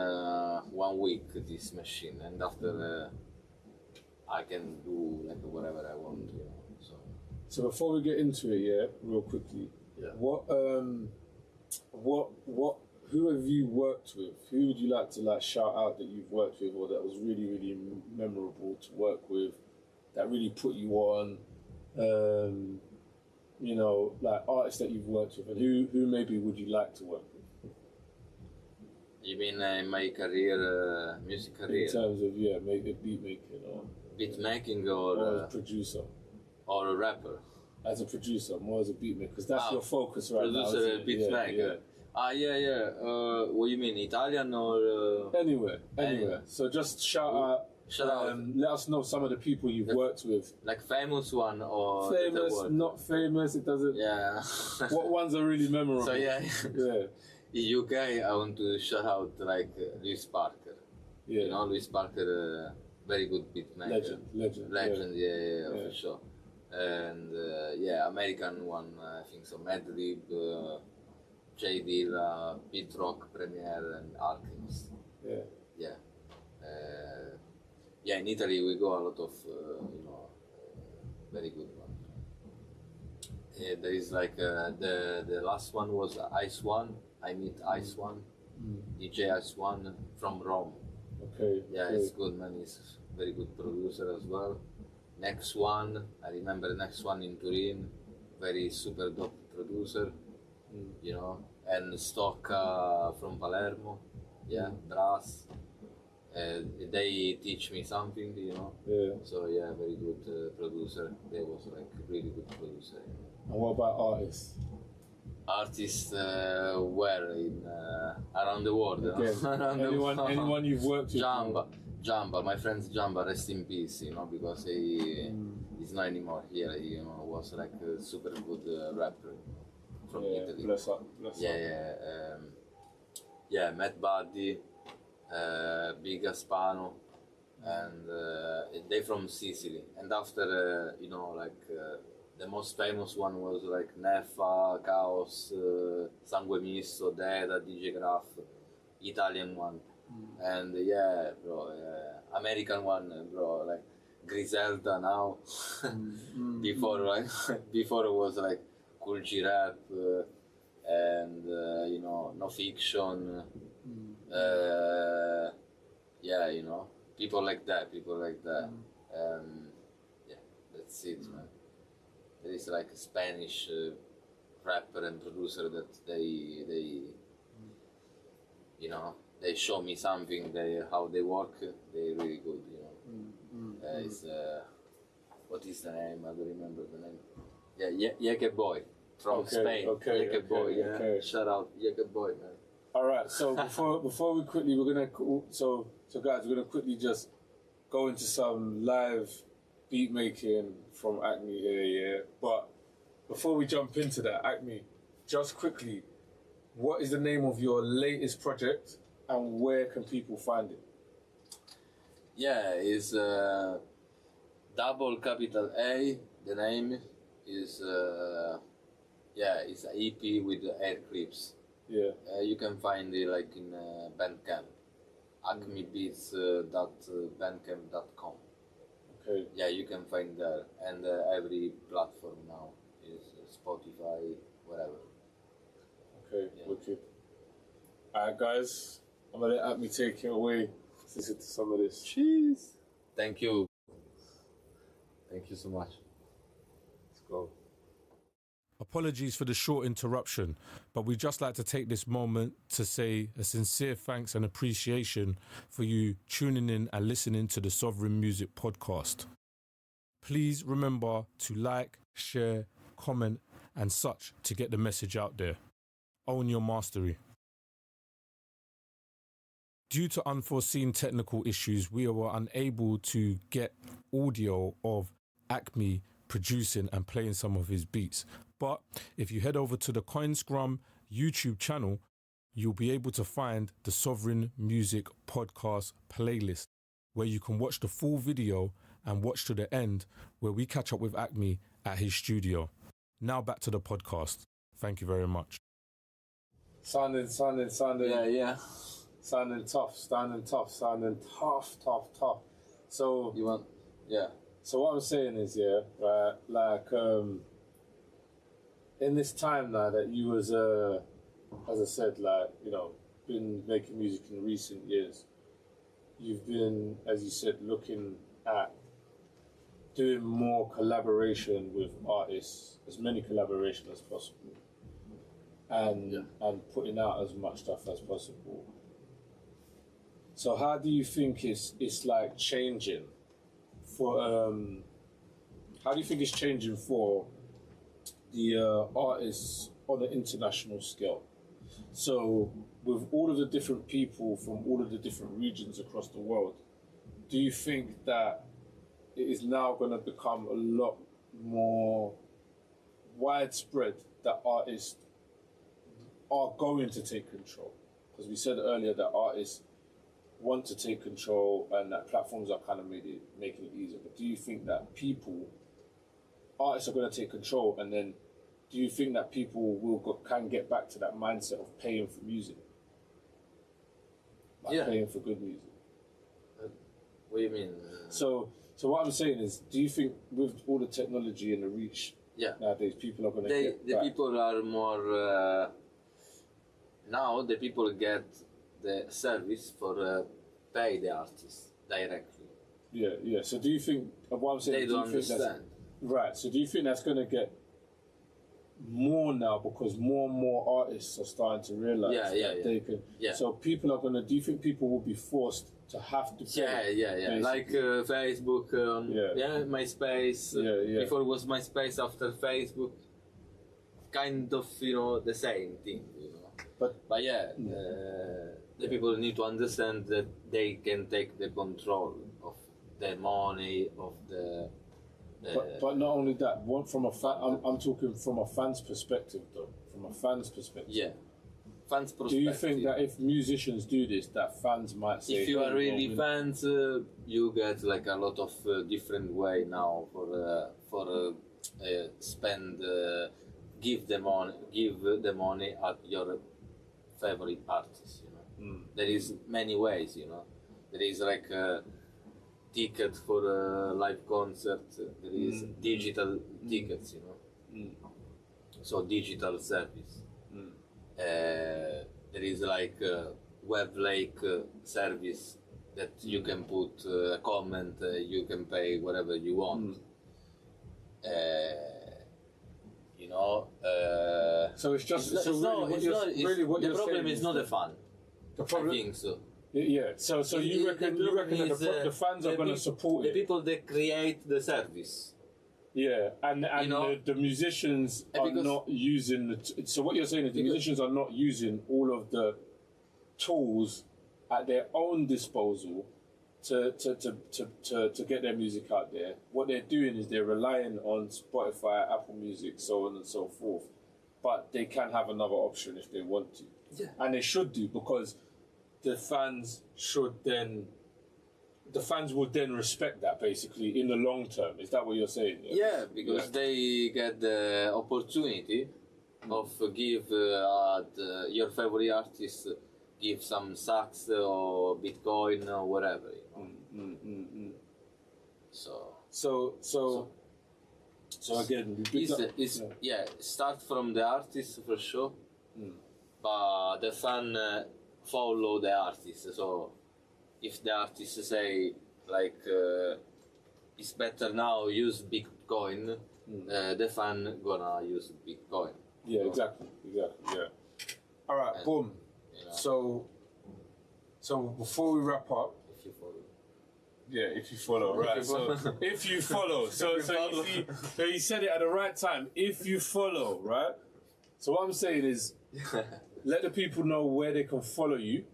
1 week this machine, and after I can do like whatever I want, you know. So before we get into it, real quickly, who have you worked with? Who would you like to like shout out that you've worked with, or that was really, really memorable to work with, that really put you on? You know, like artists that you've worked with, and who maybe would you like to work with? You mean in my career, music career? In terms of beat making or beat making, or as a producer, or a rapper. As a producer, more as a beat maker, because that's your focus right now. Producer, beat maker. What you mean, Italian or anywhere? So just shout out. Let us know some of the people you've worked with. Like famous one or famous, not famous. It doesn't. Yeah. What ones are really memorable? So in UK, I want to shout out like Lewis Parker. Yeah. You know, Lewis Parker, very good beat maker. Legend, yeah, for sure. And American one, I think so. Madlib, J Dilla, Pete Rock, Premier, and Alchemist. In Italy we go a lot of very good one. There is like the last one was Ice One. I meet Ice One, DJ Ice One from Rome. Okay. Yeah, it's good man. He's a very good producer as well. Next one, I remember next one in Turin, very super dope producer, you know, and Stocca from Palermo, brass. They teach me something, you know. Yeah. So yeah, very good producer. They was like really good producer. And what about artists? Artists were in around the world. Anyone you've worked with? Jamba, my friend Jamba, rest in peace, you know, because he's not anymore here. He, you know, was like a super good rapper from Italy. Bless up. Matt Buddy, Big Aspano, and they from Sicily. And after, the most famous one was like Neffa, Chaos, Sangue Misto, Deda, DJ Graph, Italian one. And American one, bro, like Griselda now. Before it was like Cool G Rap, and No Fiction. People like that. That's it, man. There is like a Spanish rapper and producer that they show me something, how they work, they're really good, It's, what is the name? I don't remember the name. Yeke Boy from Spain. Yeke Boy, shout out Yeke Boy, man. Alright, so before we quickly, so guys, we're gonna quickly just go into some live beat making from Akme here, But before we jump into that, Akme, just quickly, what is the name of your latest project and where can people find it? Yeah, it's double capital A. The name is it's an EP with air clips. Yeah. You can find it like in Bandcamp, akmebeats.bandcamp.com. Okay. Yeah, you can find there, and every platform now is Spotify, whatever. Okay, wicked. Alright, guys, I'm gonna let Akme take it away. Let's listen to some of this. Cheers. Thank you. Thank you so much. Let's go. Apologies for the short interruption, but we'd just like to take this moment to say a sincere thanks and appreciation for you tuning in and listening to the Sovereign Music Podcast. Please remember to like, share, comment, and such to get the message out there. Own your mastery. Due to unforeseen technical issues, we were unable to get audio of Akme producing and playing some of his beats. But if you head over to the Coinscrum YouTube channel, you'll be able to find the Sovereign Music Podcast playlist, where you can watch the full video and watch to the end, where we catch up with Akme at his studio. Now back to the podcast. Thank you very much. Sounding. Yeah. Sounding tough. So You want? Yeah. So what I'm saying is, in this time now that you was, as I said, been making music in recent years, you've been, as you said, looking at doing more collaboration with artists, as many collaboration as possible, and putting out as much stuff as possible. So how do you think it's like changing for how do you think it's changing for the artists on the international scale? So with all of the different people from all of the different regions across the world, do you think that it is now going to become a lot more widespread that artists are going to take control? Because we said earlier that artists want to take control and that platforms are kind of making it easier. But do you think that artists are going to take control, and then do you think that people can get back to that mindset of paying for music? Like paying for good music? What do you mean? So what I'm saying is, do you think with all the technology and the reach nowadays, people are going to get the back? People are more now. The people get the service for pay the artist directly. Yeah. So do you think what I'm saying? They don't understand. Right. So do you think that's going to get more now because more and more artists are starting to realize that they can? Yeah. So people are going to. Do you think people will be forced to have to pay? Yeah. Like Facebook, MySpace. Before it was MySpace, after Facebook, kind of the same thing. But the people need to understand that they can take the control of the money of the. But not only that, from a fan, I'm talking from a fan's perspective, though. From a fan's perspective. Yeah. Fans' perspective. Do you think that if musicians do this, that fans might say... If you are really fans, you get like a lot of different way now for spend, give the money at your favorite artist. There is many ways. There is like a ticket for a live concert. There is digital tickets. So digital service. There is like Wavlake service that you can put a comment, you can pay whatever you want. So it's just the problem is not the fun. The problem, I think so. Yeah. So you reckon that the fans are going to support the people that create the service. Yeah, and the musicians are not using so what you're saying is the musicians are not using all of the tools at their own disposal to get their music out there. What they're doing is they're relying on Spotify, Apple Music, so on and so forth. But they can have another option if they want to. Yeah. And they should do, because the fans will then respect that, basically, in the long term. Is that what you're saying? Yeah, because they get the opportunity of give your favorite artist give some sats or Bitcoin or whatever. So again, start from the artist for sure, but the fan follow the artist. So if the artist say like it's better now use Bitcoin, the fan gonna use Bitcoin. Yeah, exactly. Yeah. All right, boom. So before we wrap up, if you follow. Yeah, if you follow, right? So if you follow, so you see, so you said it at the right time. If you follow, right? So what I'm saying is, let the people know where they can follow you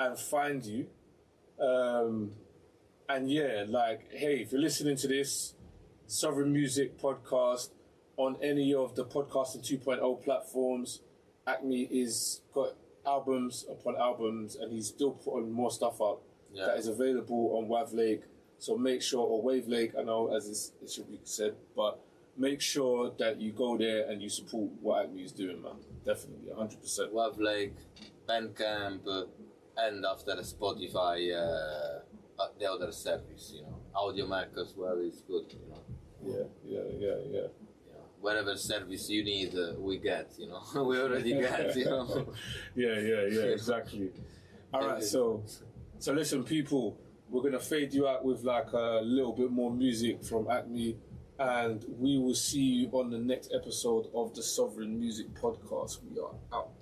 and find you. And yeah, like, hey, if you're listening to this Sovereign Music podcast on any of the Podcasting 2.0 platforms, Akme is got albums upon albums, and he's still putting more stuff up that is available on Wavlake. So make sure, or Wavlake, I know as it should be said, but make sure that you go there and you support what Akme is doing, man. Definitely, 100%. Wavlake, Bandcamp, and after Spotify, the other service, Audio Mac as well is good, Yeah. Whatever service you need, we get, we already get, Yeah, exactly. All right, so listen, people, we're gonna fade you out with like a little bit more music from Akme, and we will see you on the next episode of the Sovereign Music Podcast. We are out.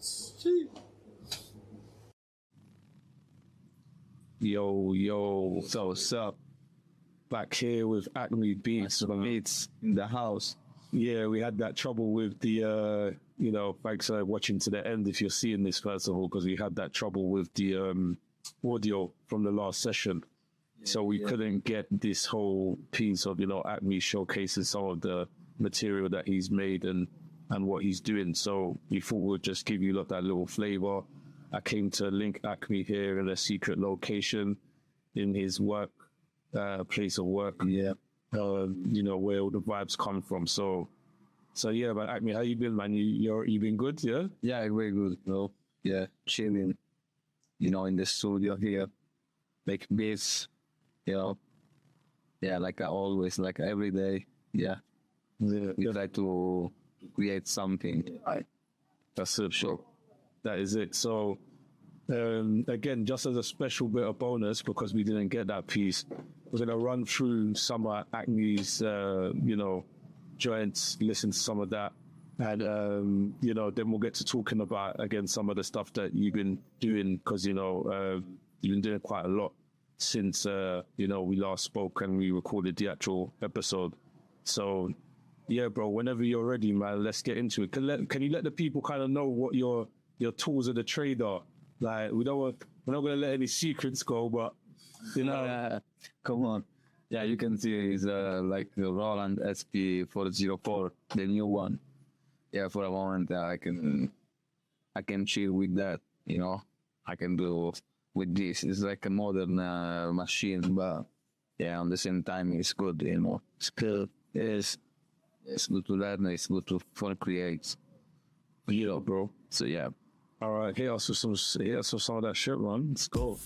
Yo, so what's up? Back here with Akme Beats, Beats in the house. Yeah, we had that trouble with the, thanks for watching to the end if you're seeing this, first of all, because we had that trouble with the audio from the last session. So we couldn't get this whole piece of, Akme showcasing some of the material that he's made and and what he's doing. So we thought we'd just give you that little flavor. I came to link Akme here in a secret location in his work, place of work. Yeah. You know, where all the vibes come from. So yeah, but Akme, how you been, man? You been good, yeah? Yeah, very good, bro. Yeah, chilling, you know, in the studio here, make beats, you know. Yeah, like I always, like every day. Yeah. We try to create something. That's it, sure. That is it. So, again, just as a special bit of bonus, because we didn't get that piece, we're going to run through some of Akme's, you know, joints, listen to some of that. And, you know, then we'll get to talking about, again, some of the stuff that you've been doing, because, you know, you've been doing quite a lot since, you know, we last spoke and we recorded the actual episode. So, yeah, bro, whenever you're ready, man, let's get into it. Can you let the people kind of know what your tools of the trade are? Like, we're not going to let any secrets go, but, you know. Come on. Yeah, you can see it's like the Roland SP404, the new one. Yeah, for a moment, I can chill with that, you know. I can do with this. It's like a modern machine, but yeah, on the same time, it's good, you know. It's good. It's good to learn. It's good to create. You know, bro. So yeah. All right, hit us with some of that shit, man. Let's go.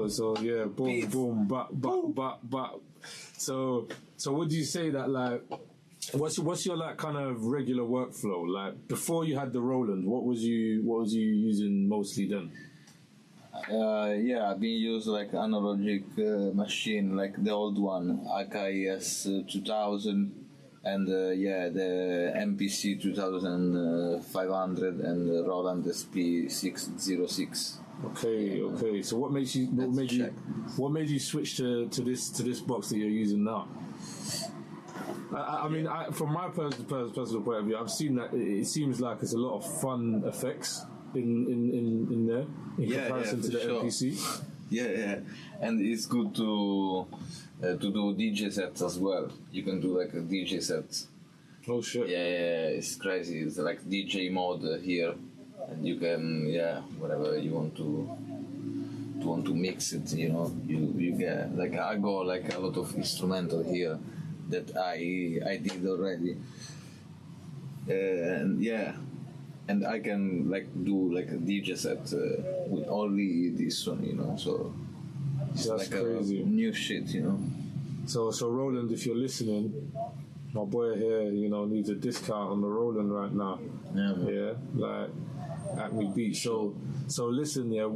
So yeah, boom, boom, but. So what do you say that like? What's your like kind of regular workflow like before you had the Roland? What was you using mostly then? Yeah, I've been using like analogic machine, like the old one, AKS 2000, and yeah, the MPC 2500 and the Roland SP 606. Okay. So what made you switch to this box that you're using now? I mean, from my personal point of view, I've seen that it seems like it's a lot of fun effects in there in comparison to the MPC. Yeah, and it's good to do DJ sets as well. You can do like a DJ set. Oh shit! Yeah, it's crazy. It's like DJ mode here, and you can whatever you want to mix it. You know, you get like I got like a lot of instrumental here that I did already, and I can like do like a DJ set with only this one, you know. So it's that's like crazy. A new shit, you know. So Roland, if you're listening, my boy here, you know, needs a discount on the Roland right now. Yeah, man. Yeah, like Acme Beats. So listen, yeah,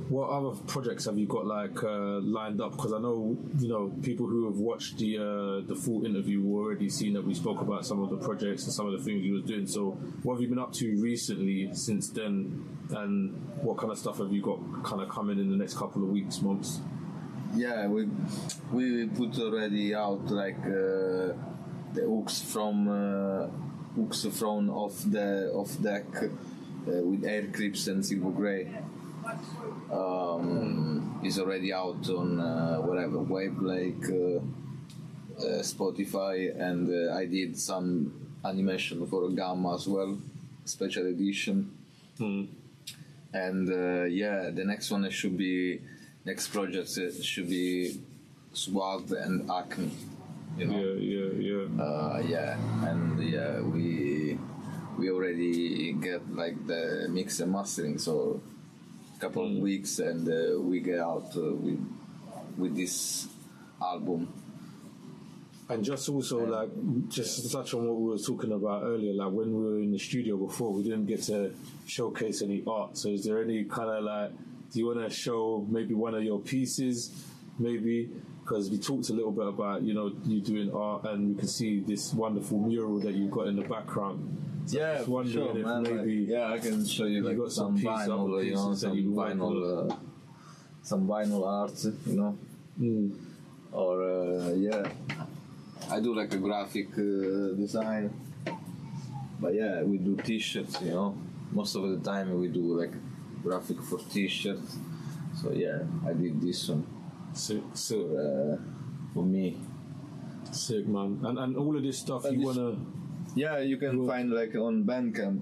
what other projects have you got like lined up? Because I know, you know, people who have watched the full interview will already seen that we spoke about some of the projects and some of the things you was doing. So what have you been up to recently since then, and what kind of stuff have you got kind of coming in the next couple of weeks, months? Yeah, we put already out like the hooks from off deck with air clips and silver grey. Is already out on whatever Wavlake, Spotify, and I did some animation for a Gamma as well, special edition. And the next one next project should be Swag and Acme. you know. And we already get like the mix and mastering, so a couple of weeks, and we get out with this album. And just also just to touch on what we were talking about earlier, like when we were in the studio before, we didn't get to showcase any art. So is there any kind of like, do you want to show maybe one of your pieces, maybe? Because we talked a little bit about, you know, you doing art, and we can see this wonderful mural that you've got in the background. So yeah, sure, man. Maybe I can show you like some vinyl, you know, some vinyl art, you know. Or I do like a graphic design, but yeah, we do t-shirts, you know. Most of the time we do like graphic for t-shirts. So yeah, I did this one. Sick. For me. Sick, man. And all of this stuff and you wanna. Yeah, you can find like on Bandcamp.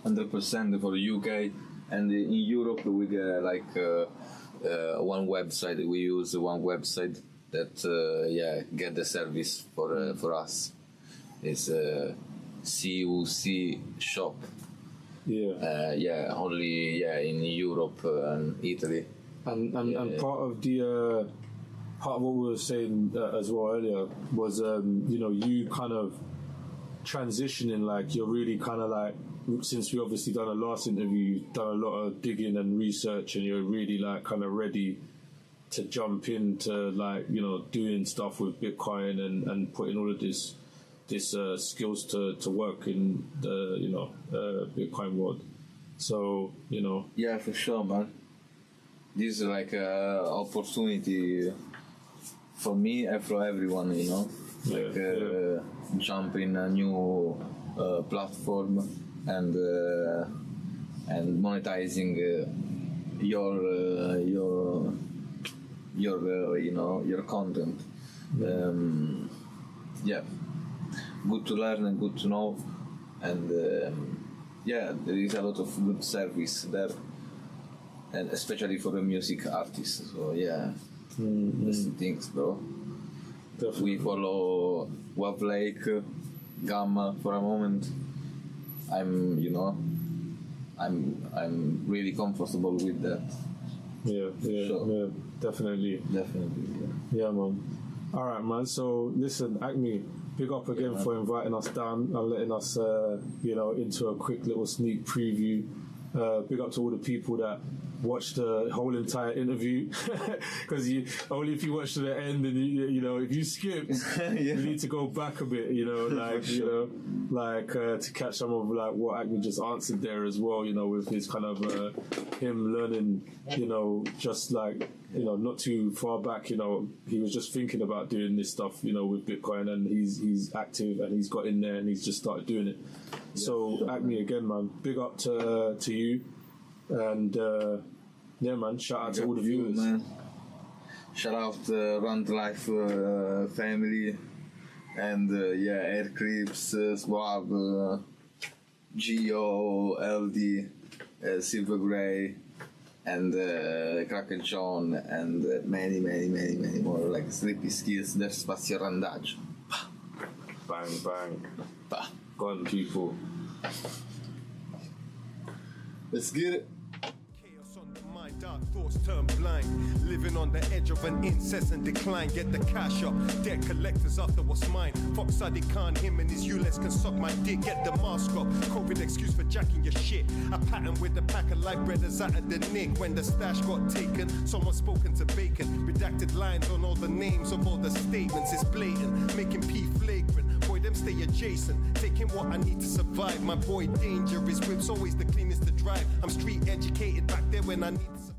100% for UK, and in Europe we get like one website. We use one website that get the service for us. It's CUC shop. Only in Europe and Italy. And part of what we were saying as well earlier was you know, you kind of transitioning, like you're really kind of like, since we obviously done a last interview, you've done a lot of digging and research, and you're really like kind of ready to jump into like, you know, doing stuff with Bitcoin and putting all of this skills to work in the, you know, Bitcoin world. So, you know. Yeah, for sure, man. This is like an opportunity for me and for everyone, you know. Jump in a new platform and monetizing your you know, your content. Good to learn and good to know, and there is a lot of good service there, and especially for the music artists. So that's the things, bro. Definitely. We follow Wavlake, Gamma for a moment. I'm really comfortable with that. Yeah, definitely. Yeah, man. All right, man. So listen, Akme, big up again for inviting us down and letting us, you know, into a quick little sneak preview. Big up to all the people that watched the whole entire interview, because only if you watch to the end, and you know, if you skip, you need to go back a bit, you know, like you know, like to catch some of like what Akme just answered there as well, you know, with his kind of him learning, you know, just like, you know, not too far back, you know, he was just thinking about doing this stuff, you know, with Bitcoin, and he's active and he's got in there and he's just started doing it. So Akme, again, man, big up to you, and man, shout out to all the viewers. Man. Shout out to Runt Life family, and Air Creeps, Swab, Geo, LD, Silver Grey, and Kraken John, and many more, like Sleepy Skills, their Spazio Randage. Bang. Gone, people. Let's get it. Dark thoughts turn blind, living on the edge of an incessant decline. Get the cash up, debt collectors after what's mine. Fox Sadi Khan, him and his ULEZ can suck my dick. Get the mask up, COVID excuse for jacking your shit. I pattern with a pack of light breaders out of the nick. When the stash got taken, someone spoken to bacon. Redacted lines on all the names of all the statements. It's blatant, making P flagrant. Boy, them stay adjacent, taking what I need to survive. My boy Danger, his whip's always the cleanest to drive. I'm street educated back there when I need to survive.